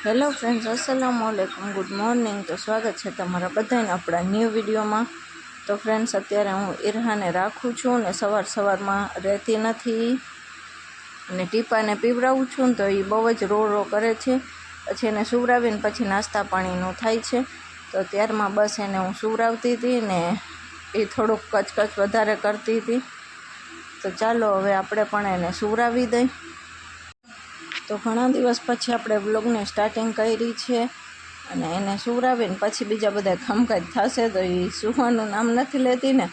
Hello friends, અસલામુઅલૈકુમ, good morning. તો સ્વાગત છે તમારા બધાને આપણા ન્યૂ વિડીયોમાં। તો ફ્રેન્ડ્સ, અત્યારે હું ઈરહાને રાખું છું ને સવારમાં રહેતી નથી અને ટીપાને પીવડાવું છું ને તો એ બહુ જ રો કરે છે। પછી એને સુવડાવીને પછી નાસ્તા પાણીનું થાય છે। તો ત્યારમાં બસ એને હું સુવડાવતી હતી ને એ થોડુંક કચકચ વધારે કરતી હતી। તો ચાલો હવે આપણે પણ એને સુવડાવી દઈએ। તો ઘણા દિવસ પછી આપણે વ્લોગને સ્ટાર્ટિંગ કરી છે અને એને સુવડાવીને પછી બીજા બધા કામકાજ થશે। તો એ સૂવાનું નામ નથી લેતી ને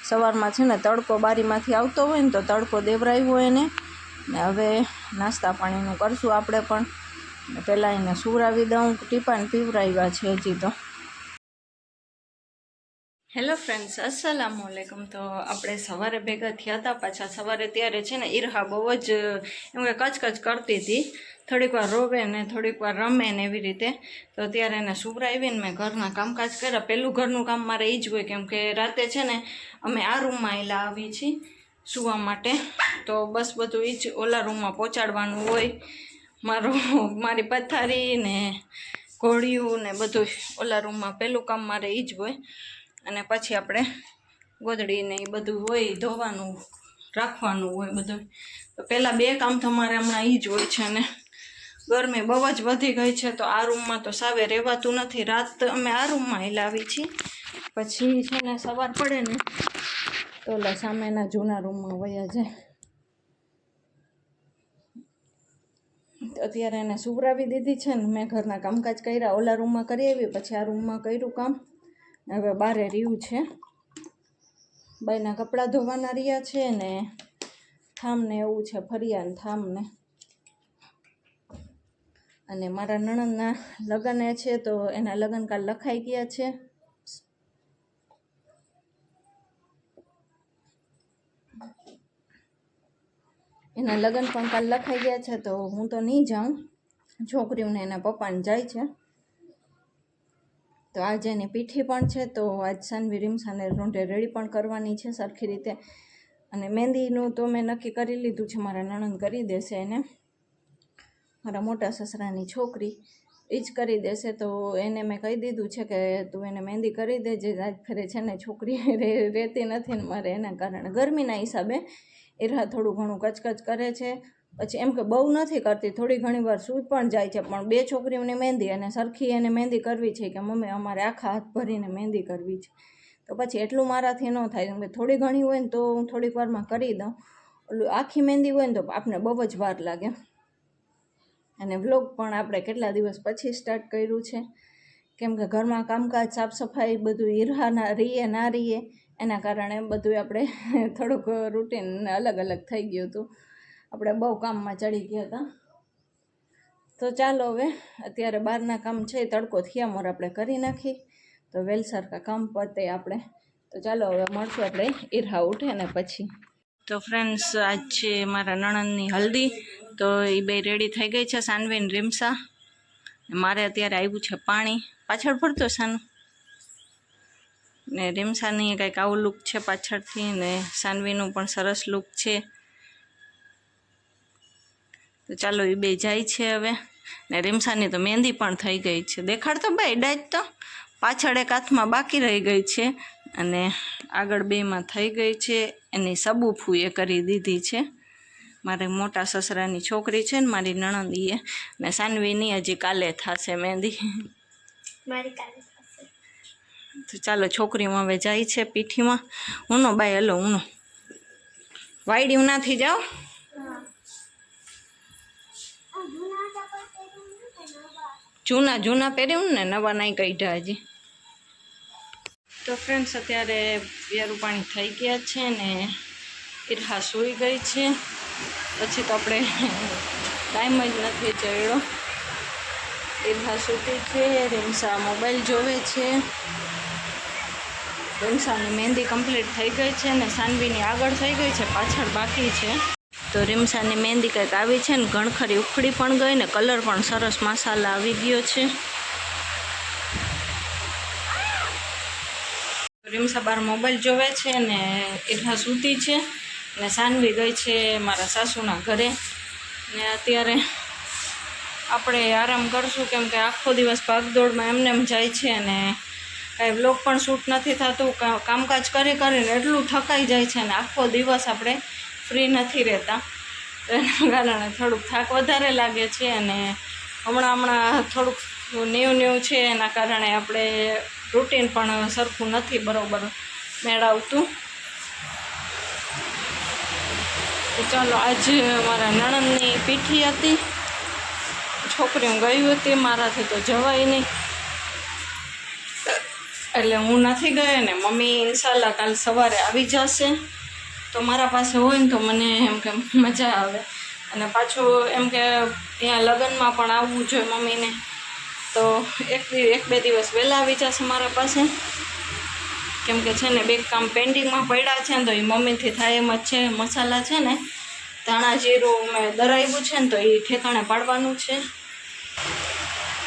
સવારમાં છે ને તડકો બારીમાંથી આવતો હોય ને તો તડકો દેવરાવ્યો એને ને હવે નાસ્તા પાણીનું કરશું આપણે પણ। પહેલાં એને સુવડાવી દઉં, ટીપાને પીવરાવ્યા છે હજી તો। હેલો ફ્રેન્ડ્સ, અસલામુઅલૈકુમ। તો આપણે સવારે ભેગા થયા હતા પાછા સવારે। ત્યારે છે ને ઈરહા બહુ જ એમ કે કચકચ કરતી હતી, થોડીક વાર રોવે ને થોડીક વાર રમે ને એવી રીતે। તો ત્યારે એને સુવડાવીને મેં ઘરના કામકાજ કર્યા। પહેલું ઘરનું કામ મારે એ જ હોય, કેમ કે રાતે છે ને અમે આ રૂમમાં એલા આવી છીએ સૂવા માટે। તો બસ બધું એ જ ઓલા રૂમમાં પહોંચાડવાનું હોય। મારી પથારી ને ઘોડિયું ને બધું ઓલા રૂમમાં પહેલું કામ મારે એ જ હોય। અને પછી આપણે ગોદડીને એ બધું હોય ધોવાનું રાખવાનું હોય બધું। તો પહેલાં બે કામ તો મારે હમણાં એ જ હોય છે। અને ગરમી બહુ જ વધી ગઈ છે તો આ રૂમમાં તો સાવે રહેવાતું નથી। રાત અમે આ રૂમમાં હિલાવી છીએ, પછી છે ને સવાર પડે ને તો ઓલા સામેના જૂના રૂમમાં વયા જાય। અત્યારે એને સુવડાવી દીધી છે ને મેં ઘરના કામકાજ કર્યા। ઓલા રૂમમાં કરી આવી, પછી આ રૂમમાં કર્યું કામ। હવે બારે રહ્યું છે, બાયના કપડાં ધોવાના રહ્યા છે ને થામને એવું છે, ફરિયાને થામને। અને મારા નણંદના લગ્ન છે તો એના લગ્ન કાલ લખાઈ ગયા છે। એના લગ્ન પણ કાલ લખાઈ ગયા છે તો હું તો નહીં જાઉં, છોકરીઓને એના પપ્પાને જાય છે। તો આજે એની પીઠી પણ છે તો આજ સાનવી રીમસાને રોંઢે રેડી પણ કરવાની છે સરખી રીતે। અને મહેંદીનું તો મેં નક્કી કરી લીધું છે, મારા નણંદ કરી દેશે એને, મારા મોટા સસરાની છોકરી એ જ કરી દેશે। તો એને મેં કહી દીધું છે કે તું એને મહેંદી કરી દેજે। આજ ફેરે છે ને છોકરી રહેતી નથી ને મારે એના કારણે ગરમીના હિસાબે ઈરહા થોડું ઘણું કચકચ કરે છે। પછી એમ કે બહુ નથી કરતી, થોડી ઘણી વાર સૂઈ પણ જાય છે, પણ બે છોકરીઓની મહેંદી અને સરખી એને મહેંદી કરવી છે કે મમ્મી અમારે આખા હાથ ભરીને મહેંદી કરવી છે। તો પછી એટલું મારાથી ન થાય, કેમ કે થોડી ઘણી હોય ને તો હું થોડીક વારમાં કરી દઉં, ઓલું આખી મહેંદી હોય ને તો આપણે બહુ જ વાર લાગે। અને વ્લોગ પણ આપણે કેટલા દિવસ પછી સ્ટાર્ટ કર્યું છે, કેમ કે ઘરમાં કામકાજ સાફ સફાઈ બધું ઈરહાના રહીએ ના રહીએ એના કારણે બધું આપણે થોડુંક રૂટીન અલગ અલગ થઈ ગયું હતું, આપણે બહુ કામમાં ચડી ગયા હતા। તો ચાલો હવે અત્યારે બહારના કામ છે, તડકો થયા મોર આપણે કરી નાખી તો વેલસરકા કામ પતે આપણે। તો ચાલો હવે મળશું આપણે ઈરહા ઉઠે ને પછી। તો ફ્રેન્ડ્સ, આજ છે મારા નણંદની હલ્દી, તો એ બે રેડી થઈ ગઈ છે, સાનવીને રીમસા। મારે અત્યારે આવ્યું છે પાણી, પાછળ ફરતો સાનું ને રીમસાની કંઈક આવું લુક છે પાછળથી, ને સાનવીનું પણ સરસ લુક છે। તો ચાલો એ બે જાય છે હવે। ને રીમસાની તો મહેંદી પણ થઈ ગઈ છે, દેખાડતો ભાઈ ડાજ તો પાછળ એક હાથમાં બાકી રહી ગઈ છે અને આગળ બેમાં થઈ ગઈ છે। એની સબૂફુએ કરી દીધી છે, મારે મોટા સસરાની છોકરી છે ને મારી નણંદીએ, ને સાનવીની હજી કાલે થશે મહેંદી, મારી કાલે થશે। તો ચાલો છોકરીમાં હવે જાય છે પીઠીમાં। ઉનો બાય હલો ઉનો વાયડી ઉનાથી જાઓ। જૂના પહેર્યું ને નવા નહીં કાઢ્યા હજી। તો ફ્રેન્ડ્સ, અત્યારે પિયારું પાણી થઈ ગયા છે ને ઈરહા સૂઈ ગઈ છે, પછી તો આપણે ટાઈમ જ નથી ચડ્યો। ઈરહા સૂતી છે, રીમસા મોબાઈલ જોવે છે, રીમસાની મહેંદી કમ્પ્લીટ થઈ ગઈ છે ને સાનવીની આગળ થઈ ગઈ છે, પાછળ બાકી છે। તો રીમસાની મહેંદી કંઈક આવી છે ને ઘણખરી ઉખડી પણ ગઈ ને કલર પણ સરસ મસાલા આવી ગયો છે। રીમસા બાર મોબાઈલ જોવે છે ને ઈરહા સૂતી છે ને સાનવી ગઈ છે મારા સાસુના ઘરે, ને અત્યારે આપણે આરામ કરશું, કેમ કે આખો દિવસ ભાગદોડમાં એમને એમ જાય છે અને કાંઈ વ્લોગ પણ શૂટ નથી થતું. કામકાજ કરીને એટલું થકાઈ જાય છે ને આખો દિવસ આપણે ફ્રી નથી રહેતા. એના કારણે થોડુંક થાક વધારે લાગે છે અને હમણાં થોડુંક ન્યૂ છે, એના કારણે આપણે રૂટીન પણ સરખું નથી બરાબર મેળવતું. તો ચાલો, આજે મારા નણંદની પીઠી હતી, છોકરીઓ ગઈ હતી, મારાથી તો જવાય નહીં એટલે હું નથી ગઈ ને મમ્મી ઇન્શાલ્લાહ કાલ સવારે આવી જશે. તો મારા પાસે હોય ને તો મને એમ કે મજા આવે અને પાછું એમ કે ત્યાં લગ્નમાં પણ આવવું જોઈએ મમ્મીને, તો એક બે દિવસ વહેલા આવી જશે મારા પાસે, કેમ કે છે ને 2 કામ પેન્ડિંગમાં પડ્યા છે ને તો એ મમ્મીથી થાય એમ જ છે. મસાલા છે ને ધાણા જીરું મેં દરાવ્યું છે ને તો એ ઠેકાણે પાડવાનું છે.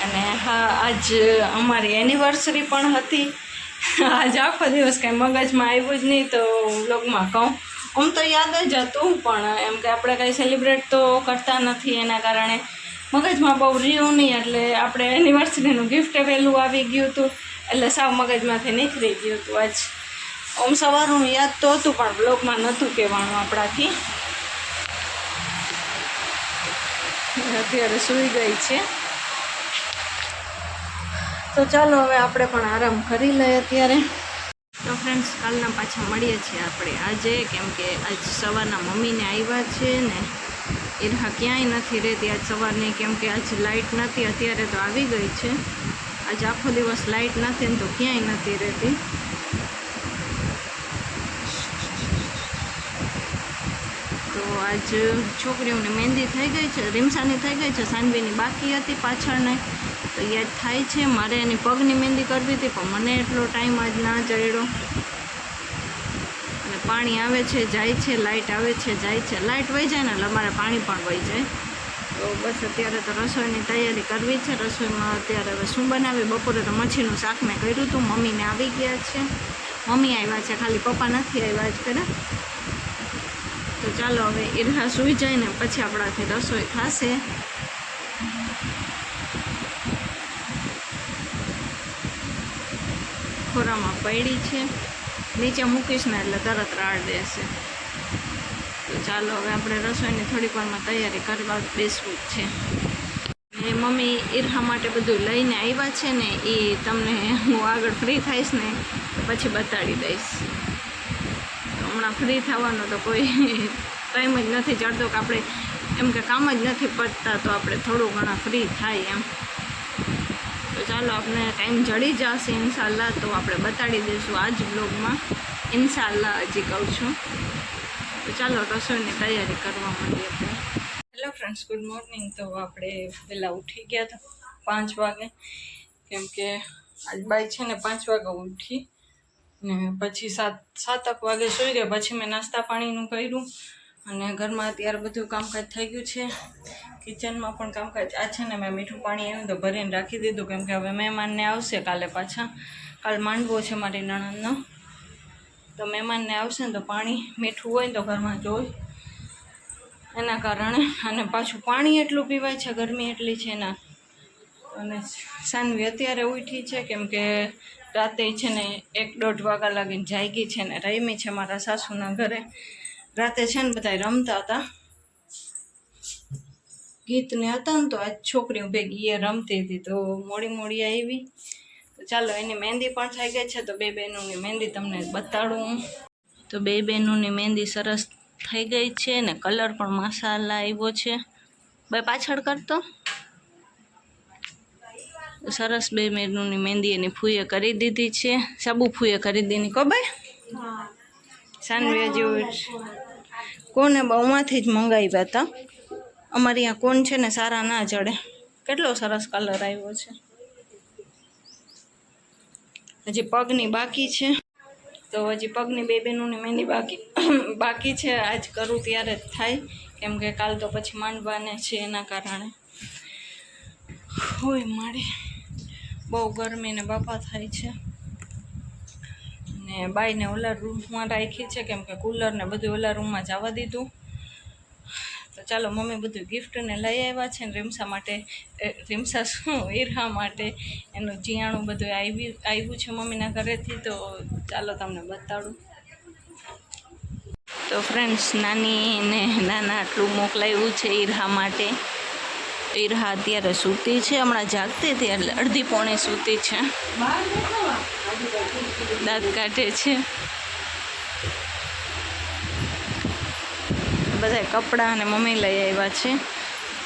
અને હા, આજ અમારી એનિવર્સરી પણ હતી. આજ આખો દિવસ કાંઈ મગજમાં આવ્યું જ નહીં તો વ્લોગમાં કહું. આમ તો યાદ જ હતું પણ એમ કે આપણે કાંઈ સેલિબ્રેટ તો કરતા નથી, એના કારણે મગજમાં બહુ રહ્યું નહીં. એટલે આપણે એનિવર્સરીનું ગિફ્ટ વહેલું આવી ગયું હતું એટલે સાવ મગજમાંથી નીકળી ગયું હતું. આજ આમ સવારનું યાદ તો હતું પણ બ્લોગમાં નહોતું કહેવાનું આપણાથી. અત્યારે સૂઈ ગઈ છે. તો ચાલો હવે આપણે પણ આરામ કરી લઈએ અત્યારે. તો ફ્રેન્ડ્સ, કાલના પાછા મળીએ છીએ આપણે આજે, કેમ કે આજ સવારના મમ્મીને આવ્યા છે ને ઈરહા ક્યાંય નથી રહેતી આજ સવારની, કેમ કે આજ લાઇટ નથી. અત્યારે તો આવી ગઈ છે. આજ આખો દિવસ લાઇટ નથી ને તો ક્યાંય નથી રહેતી. તો આજ છોકરીઓની મહેંદી થઈ ગઈ છે, રીમસાની થઈ ગઈ છે, સાનવીની બાકી હતી પાછળને, તો યાદ થાય છે. મારે એની પગની મહેંદી કરવી હતી પણ મને એટલો ટાઈમ આજ ના ચડ્યો. અને પાણી આવે છે જાય છે, લાઇટ આવે છે જાય છે, લાઇટ વહી જાય ને એટલે અમારે પાણી પણ વહી જાય. તો બસ અત્યારે તો રસોઈની તૈયારી કરવી છે. રસોઈમાં અત્યારે હવે શું બનાવી? બપોરે તો મચ્છીનું શાક મેં કર્યું હતું. મમ્મીને આવી ગયા છે, મમ્મી આવ્યા છે, ખાલી પપ્પા નથી આવ્યા જ કરે. તો ચાલો હવે ઈરહા સૂઈ જાય ને પછી આપણાથી રસોઈ થશે. ખોરામાં પડી છે, નીચે મૂકીશ ને એટલે તરત રાડ દેશે. તો ચાલો હવે આપણે રસોઈની થોડીક વારમાં તૈયારી કરવા બેસવું જ છે. એ મમ્મી ઈરહા માટે બધું લઈને આવ્યા છે ને એ તમને હું આગળ ફ્રી થઈશ ને પછી બતાડી દઈશ. હમણાં ફ્રી થવાનો તો કોઈ ટાઈમ જ નથી ચડતો, કે આપણે એમ કે કામ જ નથી પતતા તો આપણે થોડું ઘણા ફ્રી થાય એમ. તો ચાલો, આપણે ટાઈમ જડી જશે ઇન્શાલ્લાહ તો આપણે બતાડી દઈશું આજ બ્લોગમાં ઇન્શાલ્લાહ. હજી કહું છું. તો ચાલો રસોઈની તૈયારી કરવા માંડીએ આપણે. Hello friends, good morning. તો આપણે પહેલાં ઉઠી ગયા હતા 5 વાગે, કેમ કે આજ બાઈ છે ને 5 વાગે ઉઠી ને પછી 7 વાગે સૂઈ ગયા. પછી મેં નાસ્તા પાણીનું કર્યું અને ઘરમાં અત્યારે બધું કામકાજ થઈ ગયું છે. કિચનમાં પણ કામકાજ. આ છે ને મેં મીઠું પાણી આવ્યું તો ભરીને રાખી દીધું, કેમ કે હવે મહેમાનને આવશે કાલે પાછા. કાલ માંડવો છે મારી નણંદનો, તો મહેમાનને આવશે ને તો પાણી મીઠું હોય ને તો ઘરમાં જોઈ, એના કારણે. અને પાછું પાણી એટલું પીવાય છે, ગરમી એટલી છે ના. અને સાનવી અત્યારે ઉઠી છે, કેમ કે રાતે છે ને 1-1.5 વાગ્યા લાગીને જાગી છે ને રમી છે મારા સાસુના ઘરે. રાતે છે ને બધા રમતા હતા, ગીતને હતા ને તો આજ છોકરીઓ ભેગી એ રમતી હતી તો મોડી આવી. તો ચાલો, એની મહેંદી પણ થઈ ગઈ છે. તો 2 બહેનોની મહેંદી તમને બતાડું હું. તો 2 બહેનોની મહેંદી સરસ થઈ ગઈ છે ને કલર પણ મસાલા આવ્યો છે. ભાઈ પાછળ કરતો સરસ. 2 બહેનોની મહેંદી એની ફૂઈએ કરી દીધી છે. સાબુ ફૂઈએ કરી દીધી કો ભાઈ. સાનવી હજી કોને બહુમાંથી જ મંગાવ્યા હતા. અમારે અહીંયા કોણ છે ને સારા ના જડે. કેટલો સરસ કલર આવ્યો છે. હજી પગની બાકી છે, તો હજી પગની 2 બહેનોની મહેંદી બાકી છે. આજ કરું ત્યારે જ થાય, કેમ કે કાલ તો પછી માંડવાને છે, એના કારણે હોય મારે બહુ ગરમી ને બાપા થાય છે. ને બાઈને ઓલા રૂમમાં રાખી છે, કેમ કે કુલર ને બધું ઓલા રૂમમાં જવા દીધું. તો ચાલો મમ્મી બધું ગિફ્ટને લઈ આવ્યા છે ને રીમસા માટે, રીમસા શું ઈરહા માટે એનું જીયાણું બધું આવ્યું છે મમ્મીના ઘરેથી. તો ચાલો તમને બતાડું. તો ફ્રેન્ડ્સ, નાની ને નાના આટલું મોકલાવ્યું છે ઈરહા માટે. ઈરહા અત્યારે સૂતી છે, હમણાં જાગતી હતી એટલે અડધી પોણી સૂતી છે, દાંત કાઢે છે. બધા કપડાં અને મમ્મી લઈ આવ્યા છે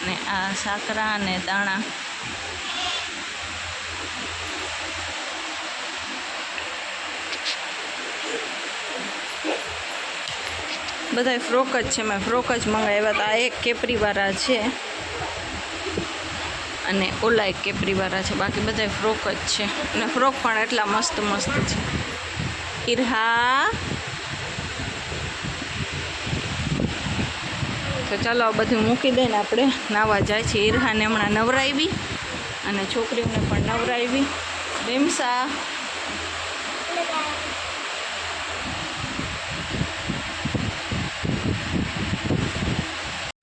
ને આ સાકરા અને દાણા. બધા ફ્રોક જ છે, મેં ફ્રોક જ મંગાવ્યા હતા. એક કેપરીવાળા છે અને ઓલા એક કેપરીવાળા છે, બાકી બધા ફ્રોક જ છે. અને ફ્રોક પણ એટલા મસ્ત મસ્ત છે. ઈરહા, તો ચાલો આ બધું મૂકી દઈને આપણે નાહવા જાય છે. ઈરહાને હમણાં નવરાવી અને છોકરીઓને પણ નવરાવી. રીમસા,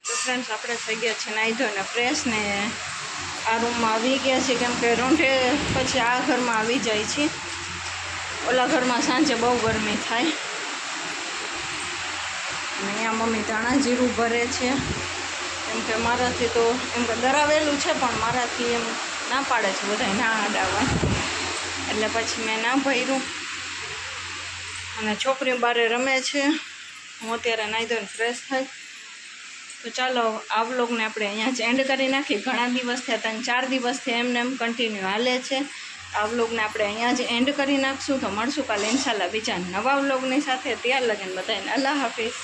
તો ફ્રેન્ડ્સ આપણે થઈ ગયા છે નાહી ધોઈને ફ્રેશ ને આ રૂમમાં આવી ગયા છે, કેમ કે રોંઢે પછી આ ઘરમાં આવી જાય છે. ઓલા ઘરમાં સાંજે બહુ ગરમી થાય. અને અહીંયા મમ્મી ધાણા જીરું ભરે છે, કેમ કે મારાથી તો એમ કે દરાવેલું છે પણ મારાથી એમ ના પાડે છે બધા ના અડાવવા, એટલે પછી મેં ના ભર્યું. અને છોકરીઓ બારે રમે છે, હું અત્યારે નાહી ધોઈને ફ્રેશ થાય. તો ચાલો આ વ્લોગને આપણે અહીંયા જ એન્ડ કરી નાખીએ. ઘણા દિવસ થયા, 3-4 દિવસથી એમને એમ કન્ટિન્યુ હાલે છે. આ વ્લોગને આપણે અહીંયા જ એન્ડ કરી નાખશું. તો મળશું કાલે ઇન્શાલ્લાહ બીજા નવા વ્લોગની સાથે. ત્યાર લગીને બધાને અલ્લાહ હાફિઝ.